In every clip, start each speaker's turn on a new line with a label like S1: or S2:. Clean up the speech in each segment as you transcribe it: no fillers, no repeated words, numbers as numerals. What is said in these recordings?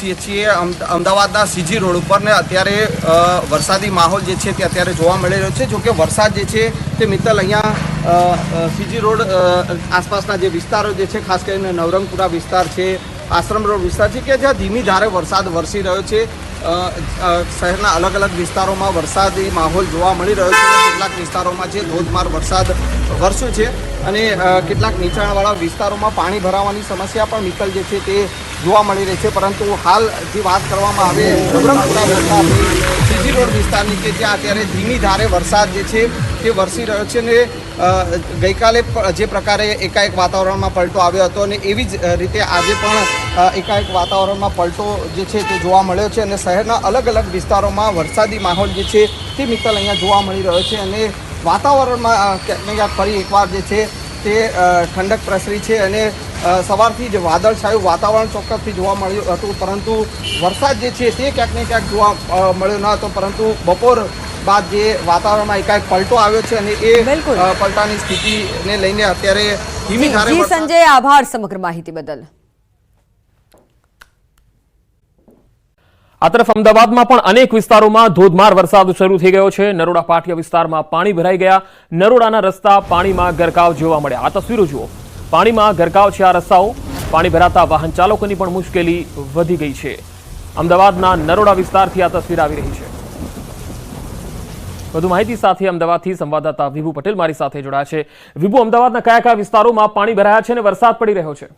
S1: છીએ અમદાવાદના CG road ઉપર ને અત્યારે વરસાદી માહોલ જે છે તે અત્યારે જોવા મળી રહ્યો છે। જો કે વરસાદ જે છે તે મિત્તલ અહીંયા સીજી રોડ આસપાસના જે વિસ્તારો જે છે, ખાસ કરીને નવરંગપુરા વિસ્તાર છે, આશ્રમ રોડ વિસ્તાર છે, કે જ્યાં ધીમી ધારે વરસાદ વરસી રહ્યો છે। શહેરના અલગ અલગ વિસ્તારોમાં વરસાદી માહોલ જોવા મળી રહ્યો છે। કેટલાક વિસ્તારોમાં છે ધોધમાર વરસાદ વરસ્યો છે અને કેટલાક નીચાણવાળા વિસ્તારોમાં પાણી ભરાવાની સમસ્યા પણ મિત્તલ જે છે તે જોવા મળી રહી છે। પરંતુ હાલ જે વાત કરવામાં આવે નવરંગપુરા વિસ્તારની, સીજી રોડ વિસ્તારની, કે જ્યાં અત્યારે ધીમી ધારે વરસાદ જે છે તે વરસી રહ્યો છે અને ગઈકાલે જે પ્રકારે એકાએક વાતાવરણમાં પલટો આવ્યો હતો અને એવી જ રીતે આજે પણ એકાએક વાતાવરણમાં પલટો જે છે તે જોવા મળ્યો છે અને શહેરના અલગ અલગ વિસ્તારોમાં વરસાદી માહોલ જે છે તે મિત્તલ અહીંયા જોવા મળી રહ્યો છે અને વાતાવરણમાં ક્યાંક ફરી એકવાર જે છે તે ઠંડક પ્રસરી છે અને સવારથી જ વાદળછાયું વાતાવરણ ચોક્કસથી જોવા મળ્યું હતું, પરંતુ વરસાદ જે છે તે ક્યાંક ને ક્યાંક જોવા મળ્યો ન હતો। પરંતુ બપોર બાદ જે વાતાવરણમાં એકાએક પલટો આવ્યો છે અને એ પલટાની સ્થિતિને લઈને અત્યારે ધીમી ધારે
S2: સંજય, આભાર સમગ્ર માહિતી બદલ।
S3: આ તરફ અમદાવાદમાં પણ અનેક વિસ્તારોમાં ધોધમાર વરસાદ શરૂ થઈ ગયો છે। નરોડા પાટિયા વિસ્તારમાં પાણી ભરાઈ ગયા। નરોડાના રસ્તા પાણીમાં ગરકાવ જોવા મળ્યા। આ તસવીરો જુઓ, પાણીમાં ગરકાવ છે આ રસ્તાઓ। પાણી ભરાતા વાહન ચાલકોની પણ મુશ્કેલી વધી ગઈ છે। અમદાવાદના નરોડા વિસ્તારથી આ તસવીર આવી રહી છે। વધુ માહિતી સાથે અમદાવાદથી સંવાદદાતા વિભુ પટેલ મારી સાથે જોડાયા છે। વિભુ, અમદાવાદના કયા કયા વિસ્તારોમાં પાણી ભરાયા છે અને વરસાદ પડી રહ્યો છે?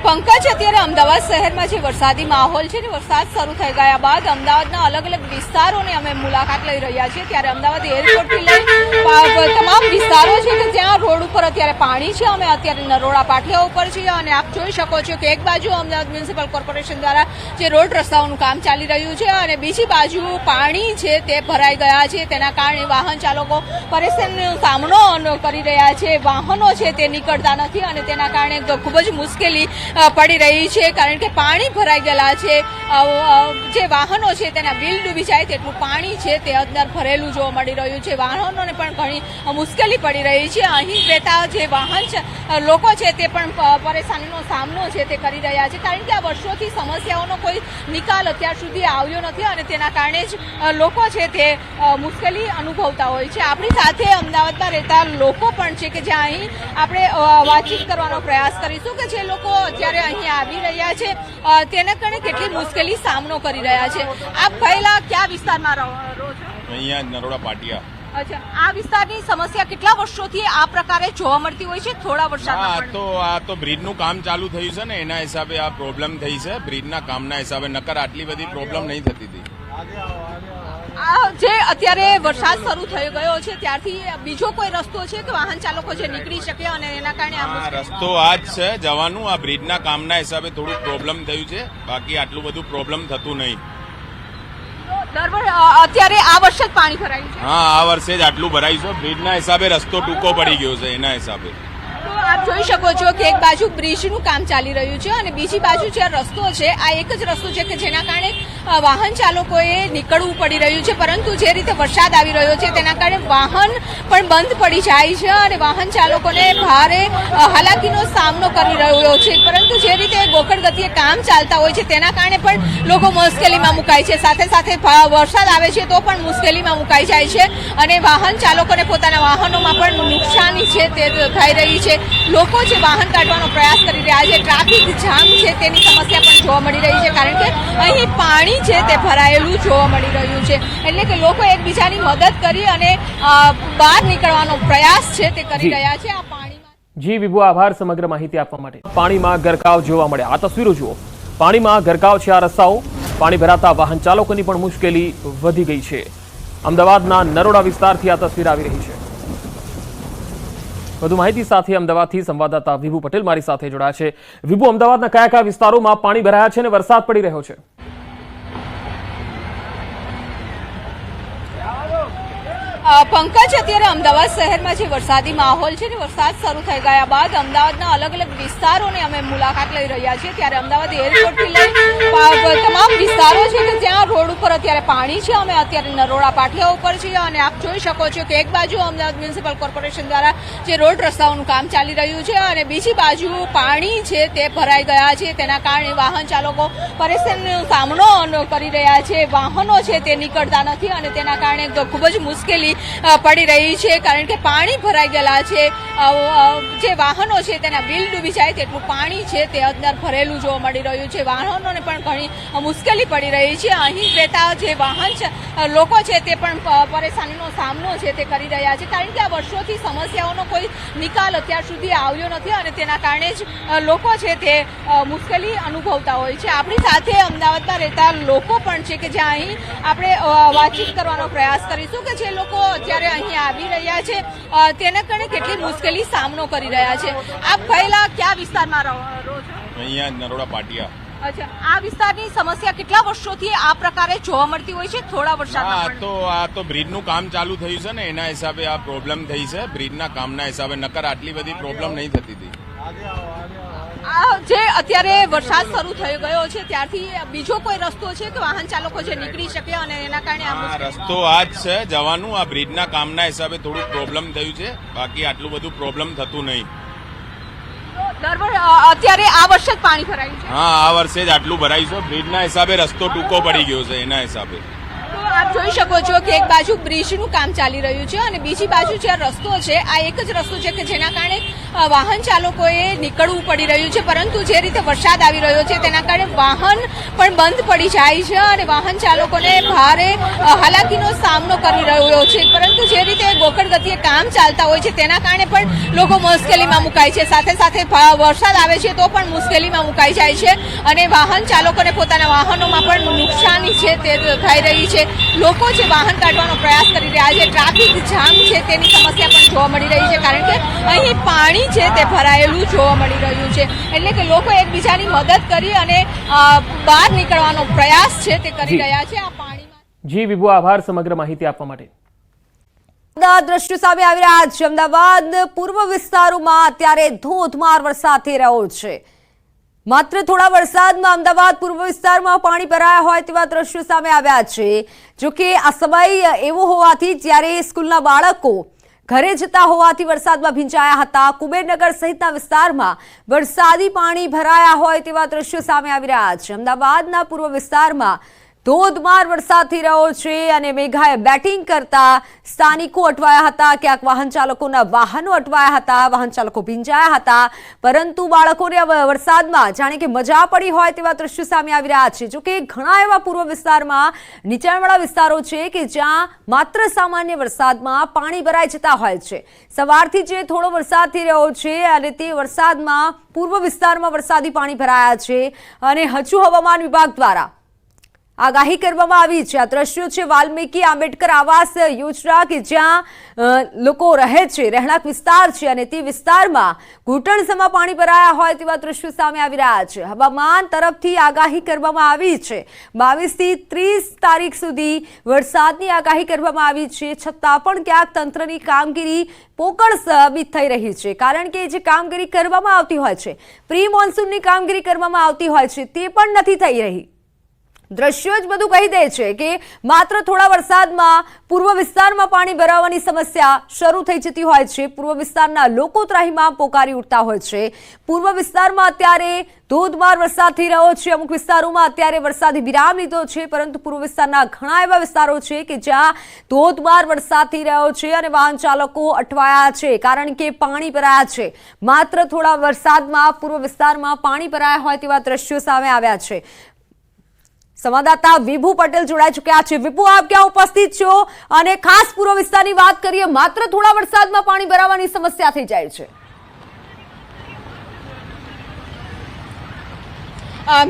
S4: પંકજ, અત્યારે અમદાવાદ શહેરમાં જે વરસાદી માહોલ છે ને, વરસાદ શરૂ થઈ ગયા બાદ અમદાવાદના અલગ અલગ વિસ્તારોની અમે મુલાકાત લઈ રહ્યા છીએ। ત્યારે અમદાવાદ એરપોર્ટથી લઈ તમામ વિસ્તારો છે કે જ્યાં રોડ ઉપર અત્યારે પાણી છે। અમે અત્યારે નરોડા પાટિયા ઉપર છીએ અને આપ જોઈ શકો છો કે એક બાજુ અમદાવાદ મ્યુનિસિપલ કોર્પોરેશન દ્વારા જે રોડ રસ્તાઓનું કામ ચાલી રહ્યું છે અને બીજી બાજુ પાણી છે તે ભરાઈ ગયા છે। તેના કારણે વાહન ચાલકો પરેશાનીનો સામનો કરી રહ્યા છે। વાહનો છે તે નીકળતા નથી અને તેના કારણે ખૂબ જ મુશ્કેલી પડી રહી છે, કારણ કે પાણી ભરાઈ ગયેલા છે। જે વાહનો છે તેના વ્હીલ ડૂબી જાય તેટલું પાણી છે તે અંદર ભરેલું જોવા મળી રહ્યું છે। વાહનોને પણ ઘણી મુશ્કેલી પડી રહી છે। અહીં રહેતા જે વાહન લોકો છે તે પણ પરેશાનીનો સામનો છે તે કરી રહ્યા છે, કારણ કે આ વર્ષોથી સમસ્યાઓનો કોઈ નિકાલ અત્યાર સુધી આવ્યો નથી અને તેના કારણે જ લોકો છે તે મુશ્કેલી અનુભવતા હોય છે। આપણી સાથે અમદાવાદમાં રહેતા લોકો પણ છે કે જ્યાં અહીં આપણે વાતચીત કરવાનો પ્રયાસ કરીશું કે જે લોકો અત્યારે અહીં આવી રહ્યા છે તેના કારણે કેટલી મુશ્કેલી સામનો કરી રહ્યા છે। આપ પહેલા કયા વિસ્તારમાં રહો છો?
S5: અહીંયા નરોડા પાટિયા।
S4: અચ્છા, આ વિસ્તારની સમસ્યા કેટલા વર્ષોથી આ પ્રકારે જોવા મળતી હોય છે? થોડા વર્ષોમાં
S5: આ તો બ્રિજનું કામ ચાલુ થયું છે ને, એના હિસાબે આ પ્રોબ્લેમ થઈ છે। બ્રિજના કામના હિસાબે, નકર આટલી બધી પ્રોબ્લેમ નહીં થતી હતી।
S4: જે અત્યારે વરસાદ શરૂ થઈ ગયો છે ત્યારથી બીજો કોઈ રસ્તો છે કે વાહન ચાલકો જે નીકળી શકે અને એના કારણે આ
S5: રસ્તો આ જ છે જવાનું। આ બ્રિજના કામના હિસાબે થોડું પ્રોબ્લેમ થયું છે, બાકી આટલું બધું પ્રોબ્લેમ થતું નહીં।
S4: અત્યારે આ વર્ષે જ પાણી ભરાયું છે?
S5: હા, આ વર્ષે જ આટલું ભરાયું છે। બ્રિજના હિસાબે રસ્તો ટૂંકો પડી ગયો છે, એના હિસાબે।
S4: આપ જોઈ શકો છો કે એક બાજુ બ્રિજનું કામ ચાલી રહ્યું છે અને બીજી બાજુ જે રસ્તો છે આ એક જ રસ્તો છે કે જેના કારણે વાહન ચાલકોએ નીકળવું પડી રહ્યું છે, પરંતુ જે રીતે વરસાદ આવી રહ્યો છે તેના કારણે વાહન પણ બંધ પડી જાય છે અને વાહન ચાલકોને ભારે હાલાકીનો સામનો કરી રહ્યો છે। પરંતુ જે રીતે ગોકળ ગતિએ કામ ચાલતા હોય છે તેના કારણે પણ લોકો મુશ્કેલીમાં મુકાય છે, સાથે સાથે વરસાદ આવે છે તો પણ મુશ્કેલીમાં મુકાઈ જાય છે અને વાહન ચાલકોને પોતાના વાહનોમાં પણ નુકસાની છે તે થઈ રહી છે। લોકો જે વાહન કાઢવાનો પ્રયાસ કરી રહ્યા છે, ટ્રાફિક જામ છે તેની સમસ્યા પણ જોવા મળી રહી છે, કારણ કે અહીં પાણી છે તે ભરાયેલું જોવા મળી રહ્યું છે। એટલે કે લોકો એકબીજાની મદદ કરી અને બહાર નીકળવાનો પ્રયાસ છે તે કરી રહ્યા છે આ પાણીમાં।
S3: જી વિભુ, આભાર સમગ્ર માહિતી આપવા માટે। પાણીમાં ગરકાવ જોવા મળ્યા। આ તસવીરો જુઓ, પાણીમાં ગરકાવ છે આ રસ્તાઓ। પાણી ભરાતા વાહન ચાલકોની પણ મુશ્કેલી વધી ગઈ છે। અમદાવાદના નરોડા વિસ્તારથી આ તસવીર આવી રહી છે। વધુ માહિતી સાથે અમદાવાદથી સંવાદદાતા વિભુ પટેલ મારી સાથે જોડાયા છે। વિભુ, અમદાવાદના કયા કયા વિસ્તારોમાં પાણી ભરાયા છે અને વરસાદ પડી રહ્યો છે?
S4: પંકજ, અત્યારે અમદાવાદ શહેરમાં જે વરસાદી માહોલ છે ને વરસાદ શરૂ થઈ ગયા બાદ અમદાવાદના અલગ અલગ વિસ્તારોની અમે મુલાકાત લઈ રહ્યા છીએ. ત્યારે અમદાવાદ એરપોર્ટથી લઈ તમામ વિસ્તારો છે કે જ્યાં રોડ ઉપર અત્યારે પાણી છે. અમે અત્યારે નરોડા પાટિયા ઉપર છીએ અને આપ જોઈ શકો છો કે એક બાજુ અમદાવાદ મ્યુનિસિપલ કોર્પોરેશન દ્વારા જે રોડ રસ્તાઓનું કામ ચાલી રહ્યું છે અને બીજી બાજુ પાણી છે તે ભરાઈ ગયા છે. તેના કારણે વાહન ચાલકો પરેશાનીનો સામનો કરી રહ્યા છે. વાહનો છે તે નીકળતા નથી અને તેના કારણે ખૂબ જ મુશ્કેલી પડી રહી છે, કારણ કે પાણી ભરાઈ ગયેલા છે. જે વાહનો છે તેના વ્હીલ ડૂબી જાય તેટલું પાણી છે તે અંદર ભરેલું જોવા મળી રહ્યું છે. વાહનોને પણ ઘણી મુશ્કેલી પડી રહી છે. અહીં રહેતા જે વાહન લોકો છે તે પણ પરેશાનીનો સામનો છે તે કરી રહ્યા છે, કારણ કે આ વર્ષોથી સમસ્યાઓનો કોઈ નિકાલ અત્યાર સુધી આવ્યો નથી અને તેના કારણે જ લોકો છે તે મુશ્કેલી અનુભવતા હોય છે. આપણી સાથે અમદાવાદમાં રહેતા લોકો પણ છે કે જ્યાં અહીં આપણે વાતચીત કરવાનો પ્રયાસ કરીશું કે જે લોકો અત્યારે અહીં આવી રહ્યા છે તેના કારણે કેટલી મુશ્કેલી સામનો કરી રહ્યા છે. આપ પહેલા કયા વિસ્તારમાં રહો છો?
S5: અહીંયા નરોડા પાટિયા.
S4: અચ્છા, આ વિસ્તારની સમસ્યા કેટલા વર્ષોથી આ પ્રકારે જોવા મળતી હોય છે? થોડા વર્ષોમાં
S5: આ તો બ્રિજનું કામ ચાલુ થયું છે ને એના હિસાબે આ પ્રોબ્લેમ થઈ છે. બ્રિજના કામના હિસાબે, નકર આટલી બધી પ્રોબ્લેમ નહીં થતી હતી.
S4: જે અત્યારે વરસાદ શરૂ થઈ ગયો છે ત્યારથી બીજો કોઈ રસ્તો છે કે વાહન ચાલકો જે નીકળી શકે અને એના કારણે
S5: આ રસ્તો આ જ છે જવાનું. આ બ્રિજના કામના હિસાબે થોડું પ્રોબ્લેમ થયું છે, બાકી આટલું બધું પ્રોબ્લેમ થતું નહીં.
S4: અત્યારે આ વર્ષે જ પાણી ભરાયું છે?
S5: હા, આ વર્ષે જ આટલું ભરાયું છે. બ્રિજના હિસાબે રસ્તો ટૂંકો પડી ગયો છે એના હિસાબે.
S4: આપ જોઈ શકો છો કે એક બાજુ બ્રિજનું કામ ચાલી રહ્યું છે અને બીજી બાજુ જે રસ્તો છે આ એક જ રસ્તો છે કે જેના કારણે વાહન ચાલકોએ નીકળવું પડી રહ્યું છે. પરંતુ જે રીતે વરસાદ આવી રહ્યો છે તેના કારણે વાહન પણ બંધ પડી જાય છે અને વાહન ચાલકોને ભારે હાલાકીનો સામનો કરી રહ્યો છે. પરંતુ જે રીતે ગોકળ ગતિએ કામ ચાલતા હોય છે તેના કારણે પણ લોકો મુશ્કેલીમાં મુકાય છે. સાથે સાથે વરસાદ આવે છે તો પણ મુશ્કેલીમાં મુકાઈ જાય છે અને વાહન ચાલકોને પોતાના વાહનોમાં પણ નુકસાની છે તે થઈ રહી છે. લોકો જે વાહન કાઢવાનો પ્રયાસ કરી રહ્યા છે, ટ્રાફિક જામ છે તેની સમસ્યા પણ જોવા મળી રહી છે, કારણ કે અહીં પાણી છે તે ભરાયેલું જોવા મળી રહ્યું છે. એટલે કે લોકો એકબીજાની મદદ કરી અને બહાર નીકળવાનો પ્રયાસ છે તે કરી રહ્યા છે આ પાણીમાં.
S3: જી વિભુ, આભાર સમગ્ર માહિતી આપવા માટે.
S2: દ્રશ્યો સામે આવી રહ્યા છે. અમદાવાદ પૂર્વ વિસ્તારોમાં અત્યારે ધોધમાર વરસાદ થઈ રહ્યો છે. માત્ર થોડા વરસાદમાં અમદાવાદ પૂર્વ વિસ્તારમાં પાણી ભરાયા હોય તેવા દ્રશ્યો સામે આવ્યા છે. જોકે આ સમય એવો હોવાથી જ્યારે સ્કૂલના બાળકો ઘરે જતા હોવાથી વરસાદમાં ભીંજાયા હતા. કુબેરનગર સહિતના વિસ્તારમાં વરસાદી પાણી ભરાયા હોય તેવા દ્રશ્યો સામે આવી રહ્યા છે. અમદાવાદના પૂર્વ વિસ્તારમાં ધોધમાર વરસાદ થઈ રહ્યો છે અને મેઘાએ બેટિંગ કરતા સ્થાનિકો અટવાયા હતા. ક્યાંક વાહન ચાલકોના વાહનો અટવાયા હતા, વાહન ચાલકો ભીંજાયા હતા, પરંતુ બાળકોને વરસાદમાં જાણે કે મજા પડી હોય તેવા દ્રશ્યો સામે આવી રહ્યા છે. જોકે ઘણા એવા પૂર્વ વિસ્તારમાં નીચાણવાળા વિસ્તારો છે કે જ્યાં માત્ર સામાન્ય વરસાદમાં પાણી ભરાઈ જતા હોય છે. સવારથી જે થોડો વરસાદ થઈ રહ્યો છે અને તે વરસાદમાં પૂર્વ વિસ્તારમાં વરસાદી પાણી ભરાયા છે અને હજુ હવામાન વિભાગ દ્વારા આગાહી કરવામાં આવી છે. આ દ્રશ્યો છે વાલ્મીકી આંબેડકર આવાસ યોજના કે જ્યાં લોકો રહે છે, રહેણાંક વિસ્તાર છે અને તે વિસ્તારમાં ઘૂંટણસમાં પાણી ભરાયા હોય તેવા દ્રશ્યો સામે આવી રહ્યા છે. હવામાન તરફથી આગાહી કરવામાં આવી છે. 22 થી 30 તારીખ સુધી વરસાદની આગાહી કરવામાં આવી છે. છતાં પણ ક્યાંક તંત્રની કામગીરી પોકળ સાબિત થઈ રહી છે, કારણ કે જે કામગીરી કરવામાં આવતી હોય છે, પ્રી મોન્સૂનની કામગીરી કરવામાં આવતી હોય છે, તે પણ નથી થઈ રહી. દ્રશ્યો જ બધું કહી દે છે કે માત્ર થોડા વરસાદમાં પૂર્વ વિસ્તારમાં પાણી ભરાવાની સમસ્યા શરૂ થઈ જતી હોય છે. પૂર્વ વિસ્તારના લોકો ત્રાહિમામ પોકારી ઉઠતા હોય છે. પૂર્વ વિસ્તારમાં અત્યારે ધોધમાર વરસાદ થઈ રહ્યો છે. અમુક વિસ્તારોમાં અત્યારે વરસાદી વિરામ લીધો છે, પરંતુ પૂર્વ વિસ્તારના ઘણા એવા વિસ્તારો છે કે જ્યાં ધોધમાર વરસાદ થઈ રહ્યો છે અને વાહન ચાલકો અટવાયા છે, કારણ કે પાણી ભરાયા છે. માત્ર થોડા વરસાદમાં પૂર્વ વિસ્તારમાં પાણી ભરાયા હોય તેવા દ્રશ્યો સામે આવ્યા છે. સંવાદદાતા વિભુ પટેલ જોડાઈ ચુક્યા છે. વિભુ, આપ ક્યાં ઉપસ્થિત છો અને ખાસ પૂર્વ વિસ્તારની વાત કરીએ, માત્ર થોડા વરસાદમાં પાણી ભરાવાની સમસ્યા થઈ જાય છે?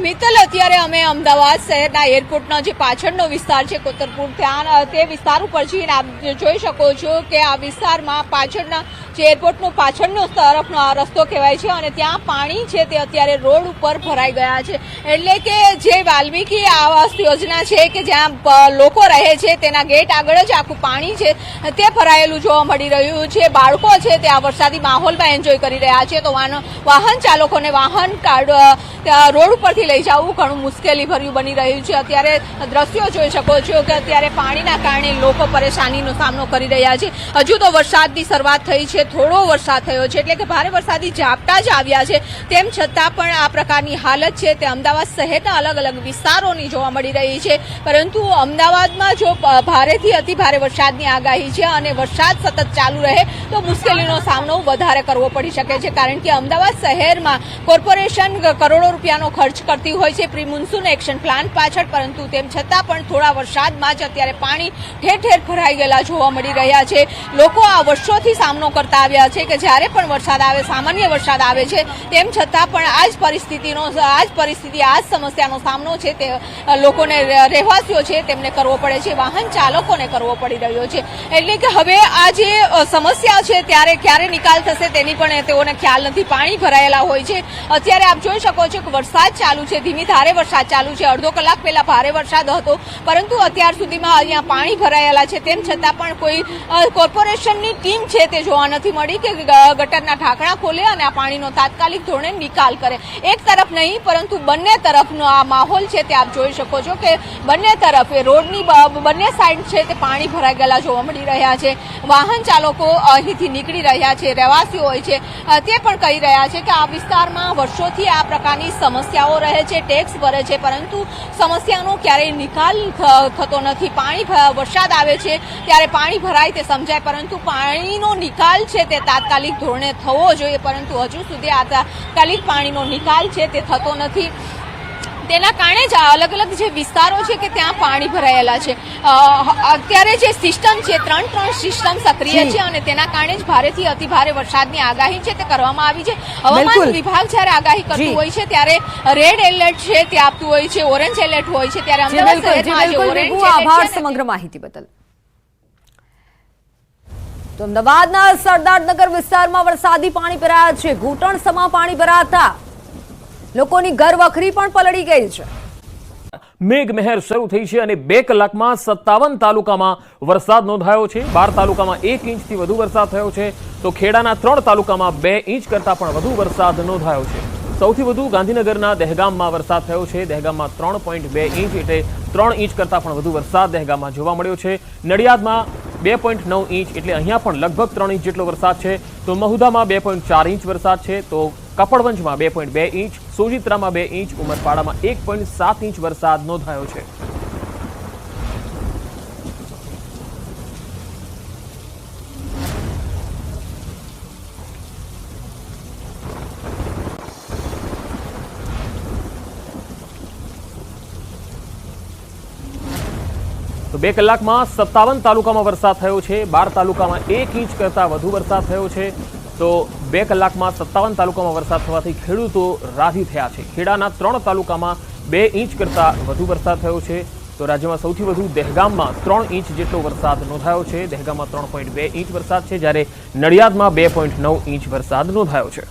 S4: મિત્તલ, અત્યારે અમે અમદાવાદ શહેરના એરપોર્ટનો જે પાછળનો વિસ્તાર છે કોતરપુર, ત્યાં તે વિસ્તાર ઉપર જઈને આપ જોઈ શકો છો કે આ વિસ્તારમાં પાછળના જે એરપોર્ટનો પાછળનો તરફનો આ રસ્તો કહેવાય છે અને ત્યાં પાણી છે તે અત્યારે રોડ ઉપર ભરાઈ ગયા છે. એટલે કે જે વાલ્મીકી આવાસ યોજના છે કે જ્યાં લોકો રહે છે તેના ગેટ આગળ જ આખું પાણી છે તે ભરાયેલું જોવા મળી રહ્યું છે. બાળકો છે તે આ વરસાદી માહોલમાં એન્જોય કરી રહ્યા છે, તો વાહન ચાલકોને વાહન રોડ ઉપરથી લઈ જવું ઘણું મુશ્કેલી ભર્યું બની રહ્યું છે. અત્યારે દ્રશ્યો જોઈ શકો છો કે અત્યારે પાણીના કારણે લોકો પરેશાનીનો સામનો કરી રહ્યા છે. હજુ તો વરસાદની શરૂઆત થઈ છે, થોડો વરસાદ થયો છે, એટલે કે ભારે વરસાદી ઝાપટા જ આવ્યા છે. તેમ છતાં પણ આ પ્રકારની હાલત છે તે અમદાવાદ શહેરના અલગ અલગ વિસ્તારોની જોવા મળી રહી છે. પરંતુ અમદાવાદમાં જો ભારેથી અતિ ભારે વરસાદની આગાહી છે અને વરસાદ સતત ચાલુ રહે તો મુશ્કેલીનો સામનો વધારે કરવો પડી શકે છે. કારણ કે અમદાવાદ શહેરમાં કોર્પોરેશન કરોડો રૂપિયાનો ખર્ચ કરતી હોય છે પ્રી મોન્સૂન એક્શન પ્લાન પાછળ, પરંતુ તેમ છતાં પણ થોડા વરસાદમાં જ અત્યારે પાણી ઠેર ઠેર ભરાઈ ગયેલા જોવા મળી રહ્યા છે. લોકો આ વર્ષોથી સામનો કરતા આવ્યા છે કે જ્યારે પણ વરસાદ આવે, સામાન્ય વરસાદ આવે છે, તેમ છતાં પણ આ જ સમસ્યાનો સામનો છે તે લોકોને, રહેવાસીઓ છે તેમને કરવો પડે છે, વાહન ચાલકોને કરવો પડી રહ્યો છે. એટલે કે હવે આ જે સમસ્યા છે ત્યારે ક્યારે નિકાલ થશે તેની પણ તેઓને ખ્યાલ નથી. પાણી ભરાયેલા હોય છે. અત્યારે આપ જોઈ શકો છો કે વરસાદ ચાલુ છે, ધીમી ધારે વરસાદ ચાલુ છે. અડધો કલાક પહેલા ભારે વરસાદ હતો, પરંતુ અત્યાર સુધીમાં અહીંયા પાણી ભરાયેલા છે. તેમ છતાં પણ કોઈ કોર્પોરેશનની ટીમ છે તે જોવા નથી મળી કે ગટરના ઢાંકણા ખોલે અને આ પાણીનો તાત્કાલિક ધોરણે નિકાલ કરે. એક તરફ નહીં પરંતુ બંને તરફનો આ માહોલ છે તે આપ જોઈ શકો છો કે બંને તરફ રોડની બંને સાઈડ છે તે પાણી ભરાઈ ગયેલા જોવા મળી રહ્યા છે. વાહન ચાલકો અહીંથી નીકળી રહ્યા છે, રહેવાસીઓ હોય છે તે પણ કહી રહ્યા છે કે આ વિસ્તારમાં વર્ષોથી આ પ્રકારની સમસ્યાઓ રહે છે, ટેક્સ ભરે છે, પરંતુ સમસ્યાનો ક્યારેય નિકાલ થતો નથી. વરસાદ આવે છે ત્યારે પાણી ભરાય તે સમજાય, પરંતુ પાણીનો નિકાલ છે તે તાત્કાલિક ધોરણે થવો જોઈએ, પરંતુ હજુ સુધી આ તાત્કાલિક પાણીનો નિકાલ છે તે થતો નથી. તેના કારણે જ અલગ અલગ જે વિસ્તારો છે કે ત્યાં પાણી ભરાયેલા છે. અત્યારે જે સિસ્ટમ છે, ત્રણ સિસ્ટમ સક્રિય છે અને તેના કારણે જ ભારેથી અતિ ભારે વરસાદની આગાહી છે તે કરવામાં આવી છે. હવામાન વિભાગ જ્યારે આગાહી કરતું હોય છે ત્યારે રેડ એલર્ટ છે તે આપતું હોય છે, ઓરેન્જ એલર્ટ હોય છે. ત્યારે અમદાવાદ શહેરમાં આજે ઓરેન્જ એલર્ટ છે.
S2: આભાર સમગ્ર માહિતી બદલ. તો અમદાવાદના સરદારનગર વિસ્તારમાં વરસાદી પાણી ભરાયા છે. ઘૂંટણસમા પાણી ભરાતા લોકોની ઘરવખરી પણ પલળી ગઈ છે.
S3: મેઘમહેર શરૂ થઈ છે અને 2 કલાકમાં 57 તાલુકામાં વરસાદ નોંધાયો છે. 12 તાલુકામાં 1 ઇંચથી વધુ વરસાદ થયો છે, તો ખેડાના 3 તાલુકામાં 2 ઇંચ કરતા પણ વધુ વરસાદ નોંધાયો છે. સૌથી વધુ ગાંધીનગરના દહેગામમાં વરસાદ થયો છે. દહેગામમાં 3.2 ઇંચ એટલે 3 ઇંચ કરતા પણ વધુ વરસાદ દહેગામમાં જોવા મળ્યો છે. નડિયાદમાં 2.9 ઇંચ એટલે અહીંયા પણ લગભગ 3 ઇંચ જેટલો વરસાદ છે. તો મહુધામાં 2.4 ઇંચ વરસાદ છે. તો કપડવંજમાં 2.2 ઇંચ, સોજિત્રામાં 2 ઇંચ, ઉમરપાડામાં 1.7 ઇંચ વરસાદ નોંધાયો છે. તો 2 કલાકમાં 57 તાલુકામાં વરસાદ થયો છે. 12 તાલુકામાં 1 ઇંચ કરતા વધુ વરસાદ થયો છે. તો 2 કલાકમાં 57 તાલુકામાં વરસાદ થવાથી ખેડૂતો રાજી થયા છે. ખેડાના 3 તાલુકામાં 2 ઇંચ કરતા વધુ વરસાદ થયો છે. તો રાજ્યમાં સૌથી વધુ દહેગામમાં 3 ઇંચ જેટલો વરસાદ નોંધાયો છે. દહેગામમાં 3.2 ઇંચ વરસાદ છે, જ્યારે નડિયાદમાં 2.9 ઇંચ વરસાદ નોંધાયો છે.